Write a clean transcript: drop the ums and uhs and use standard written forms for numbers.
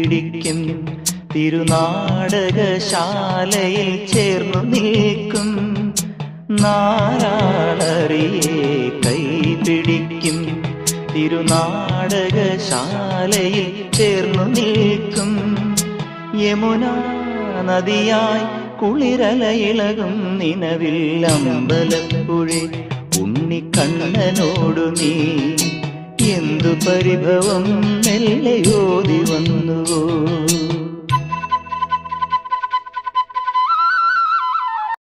പിടിക്കും, തിരുനാടകശാലയിൽ ചേർന്നു നിൽക്കും. നാലാളറിയെ കൈപിടിക്കും, തിരുനാടകശാലയിൽ ചേർന്നു നിൽക്കും. യമുനാ നദിയായി കുളിരലയിളകും നിലവിൽ അമ്പലപ്പുഴി ഉണ്ണിക്കണ്ണനോടു നീ എന്തു പരിഭവം മെല്ലയോതി വന്നുവോ.